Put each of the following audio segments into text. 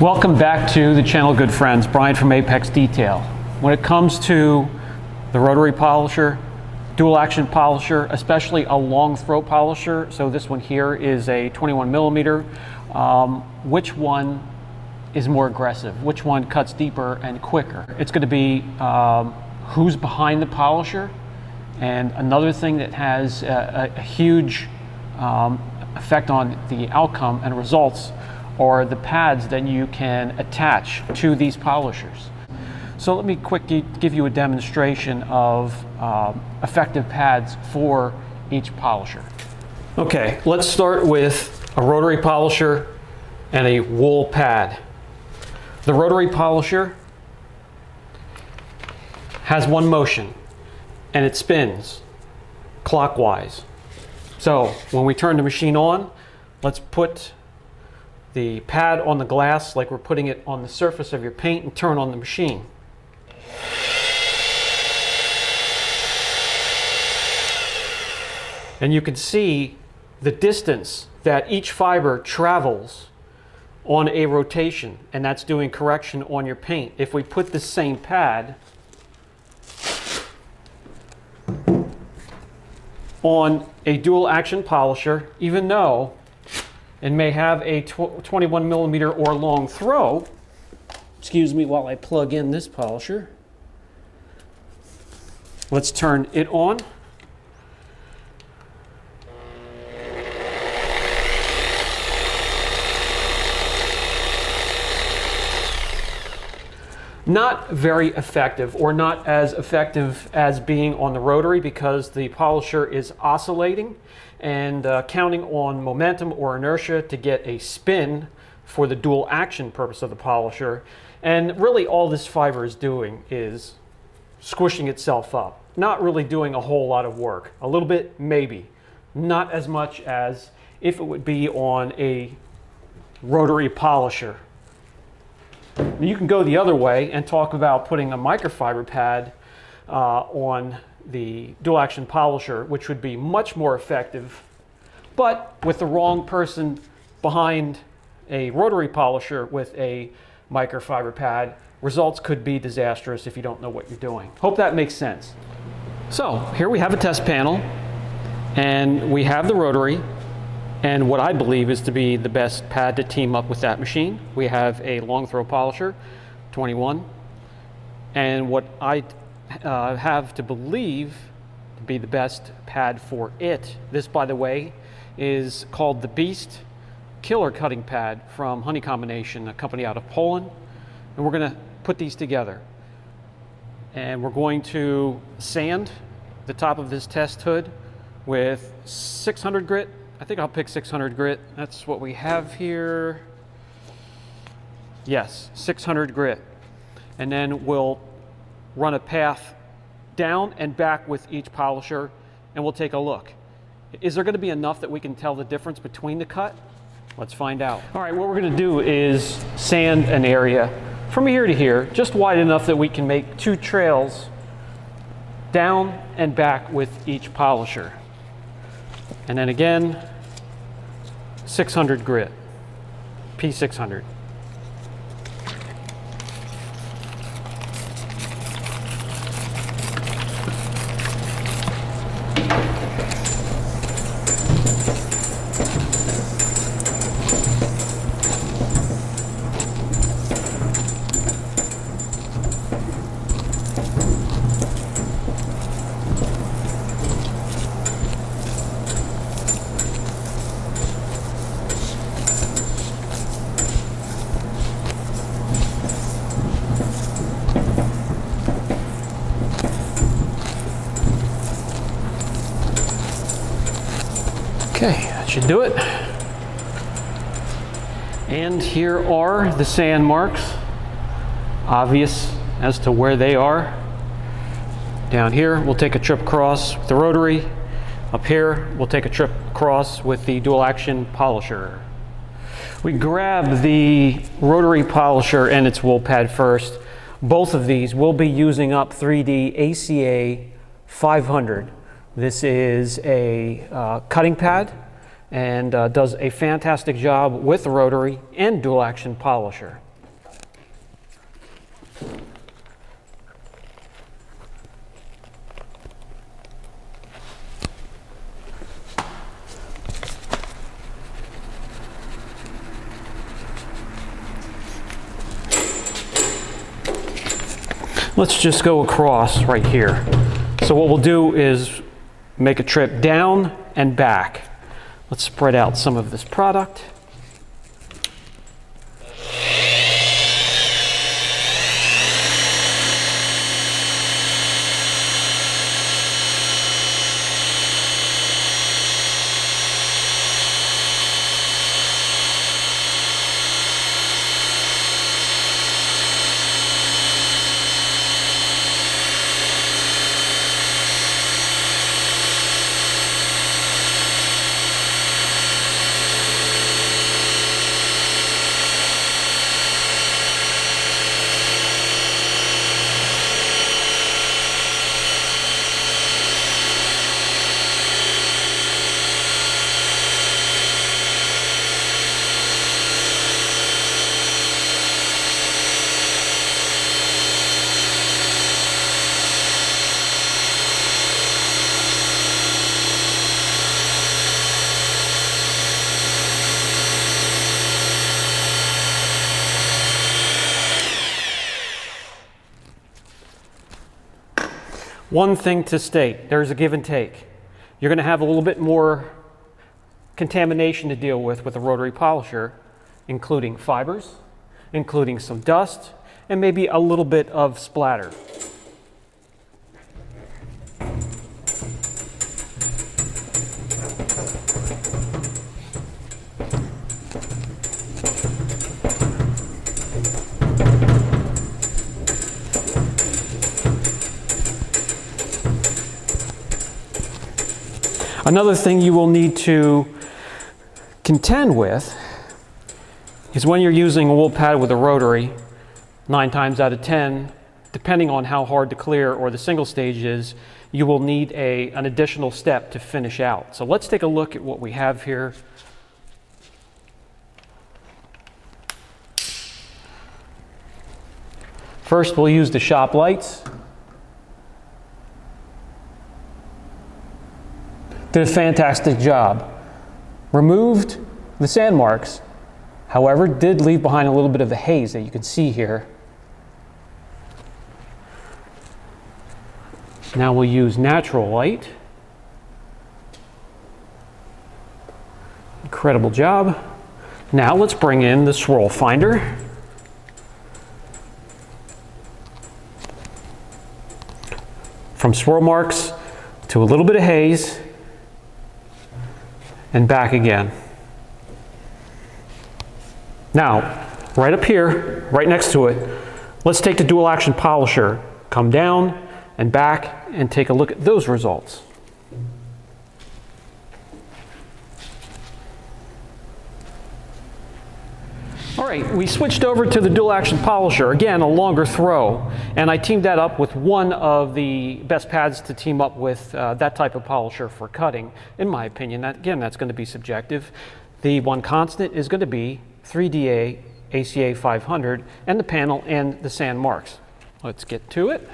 Welcome back to the channel, good friends. Brian from Apex Detail. When it comes to the rotary polisher, dual action polisher, especially a long throat polisher, so this one here is a 21 millimeter, which one is more aggressive? Which one cuts deeper and quicker? It's going to be who's behind the polisher, and another thing that has a huge effect on the outcome and results are the pads that you can attach to these polishers. So let me quickly give you a demonstration of effective pads for each polisher. Okay, let's start with a rotary polisher and a wool pad. The rotary polisher has one motion and it spins clockwise. So when we turn the machine on, let's put the pad on the glass like we're putting it on the surface of your paint and turn on the machine. And you can see the distance that each fiber travels on a rotation, and that's doing correction on your paint. If we put the same pad on a dual action polisher, even though it may have a 21 millimeter or long throw, excuse me while I plug in this polisher. Let's turn it on. Not very effective, or not as effective as being on the rotary, because the polisher is oscillating and counting on momentum or inertia to get a spin for the dual action purpose of the polisher. And really all this fiber is doing is squishing itself up, not really doing a whole lot of work. A little bit, maybe, not as much as if it would be on a rotary polisher. You can go the other way and talk about putting a microfiber pad on the dual action polisher, which would be much more effective, but with the wrong person behind a rotary polisher with a microfiber pad, results could be disastrous if you don't know what you're doing. Hope that makes sense. So here we have a test panel, and we have the rotary and what I believe is to be the best pad to team up with that machine. We have a long throw polisher, 21, and what I have to believe to be the best pad for it. This, by the way, is called the Beast Killer Cutting Pad from Honey Combination, a company out of Poland. And we're going to put these together. And we're going to sand the top of this test hood with 600 grit. I think I'll pick 600 grit. That's what we have here. Yes, 600 grit. And then we'll run a path down and back with each polisher, and we'll take a look. Is there going to be enough that we can tell the difference between the cut? Let's find out. All right, what we're going to do is sand an area from here to here, just wide enough that we can make two trails down and back with each polisher. And then again, 600 grit, P600. Okay, that should do it. And here are the sand marks, obvious as to where they are. Down here, we'll take a trip across with the rotary. Up here, we'll take a trip across with the dual action polisher. We grab the rotary polisher and its wool pad first. Both of these will be using up 3D ACA 500. This is a cutting pad and does a fantastic job with the rotary and dual action polisher. let's just go across right here. So what we'll do is make a trip down and back. Let's spread out some of this product. One thing to state, there's a give and take. You're going to have a little bit more contamination to deal with a rotary polisher, including fibers, including some dust, and maybe a little bit of splatter. Another thing you will need to contend with is when you're using a wool pad with a rotary, 9 times out of 10, depending on how hard to clear or the single stage is, you will need an additional step to finish out. So let's take a look at what we have here. First, we'll use the shop lights. Did a fantastic job. Removed the sand marks, however, did leave behind a little bit of the haze that you can see here. Now we'll use natural light. Incredible job. Now let's bring in the swirl finder. From swirl marks to a little bit of haze, and back again. Now, right up here, right next to it, let's take the dual action polisher, come down and back and take a look at those results. All right, we switched over to the dual action polisher, again a longer throw, and I teamed that up with one of the best pads to team up with that type of polisher for cutting. In my opinion, that's going to be subjective. The one constant is going to be 3DA ACA 500 and the panel and the sand marks. Let's get to it.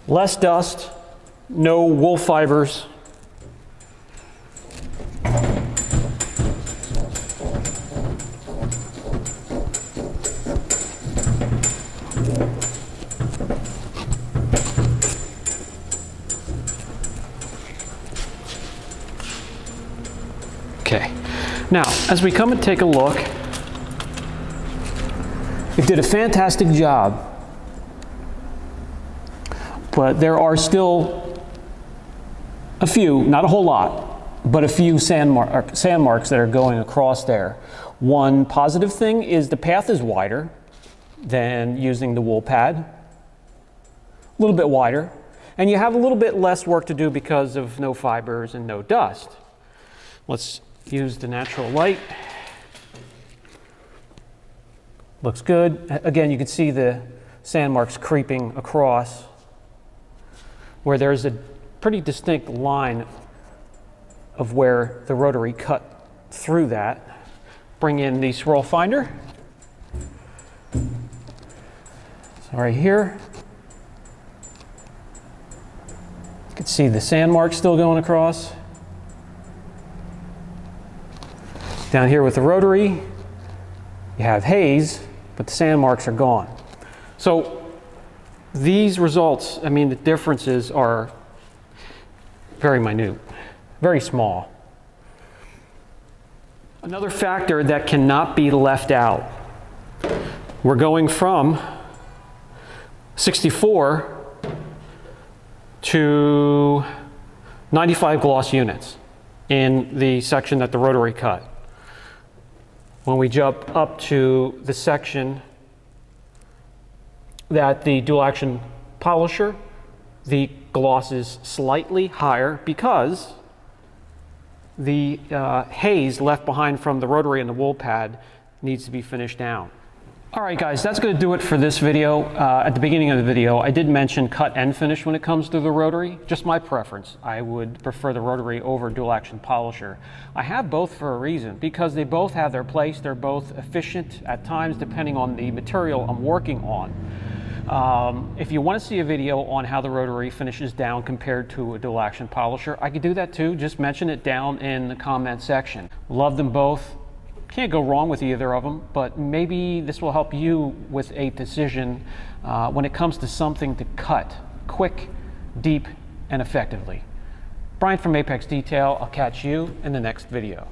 Less dust, no wool fibers. Okay, now as we come and take a look, it did a fantastic job, but there are still a few, not a whole lot, but a few sand marks that are going across there. One positive thing is the path is wider than using the wool pad, a little bit wider, and you have a little bit less work to do because of no fibers and no dust. Let's use the natural light. Looks good. Again, you can see the sand marks creeping across where there's a pretty distinct line of where the rotary cut through that. Bring in the swirl finder. So right here, you can see the sand marks still going across. Down here with the rotary, you have haze, but the sand marks are gone. So these results, I mean, the differences are very minute, very small. Another factor that cannot be left out, we're going from 64 to 95 gloss units in the section that the rotary cut. When we jump up to the section that the dual action polisher, the gloss is slightly higher because the haze left behind from the rotary and the wool pad needs to be finished down. All right, guys, that's going to do it for this video. At the beginning of the video, I did mention cut and finish when it comes to the rotary. Just my preference. I would prefer the rotary over dual action polisher. I have both for a reason, because they both have their place. They're both efficient at times, depending on the material I'm working on. If you want to see a video on how the rotary finishes down compared to a dual action polisher, I could do that too. Just mention it down in the comment section. Love them both. Can't go wrong with either of them, but maybe this will help you with a decision when it comes to something to cut quick, deep, and effectively. Brian from Apex Detail. I'll catch you in the next video.